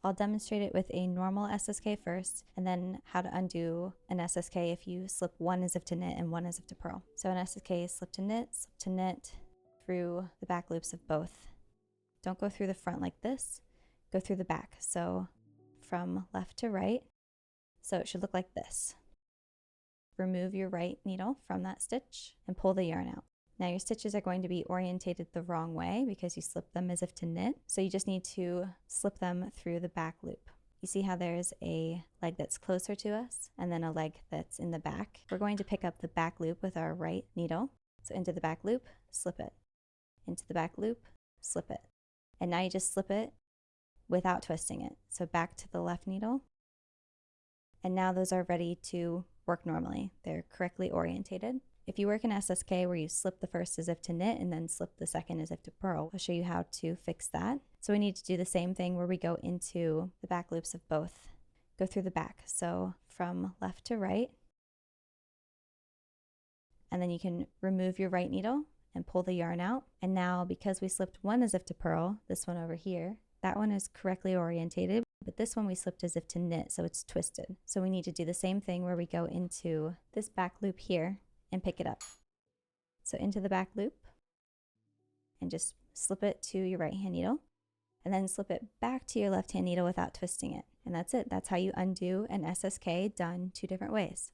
I'll demonstrate it with a normal SSK first, and then how to undo an SSK if you slip one as if to knit and one as if to purl. So an SSK is slip to knit through the back loops of both. Don't go through the front like this, go through the back. So from left to right, so it should look like this. Remove your right needle from that stitch and pull the yarn out. Now your stitches are going to be orientated the wrong way because you slipped them as if to knit. So you just need to slip them through the back loop. You see how there's a leg that's closer to us and then a leg that's in the back. We're going to pick up the back loop with our right needle. So into the back loop, slip it. Into the back loop, slip it. And now you just slip it without twisting it. So back to the left needle. And now those are ready to work normally. They're correctly orientated. If you work in SSK where you slip the first as if to knit and then slip the second as if to purl, I'll show you how to fix that. So we need to do the same thing where we go into the back loops of both. Go through the back. So from left to right. And then you can remove your right needle and pull the yarn out. And now because we slipped one as if to purl, this one over here, that one is correctly orientated, but this one we slipped as if to knit, so it's twisted. So we need to do the same thing where we go into this back loop here and pick it up. So into the back loop and just slip it to your right hand needle and then slip it back to your left hand needle without twisting it. And that's it. That's how you undo an SSK done two different ways.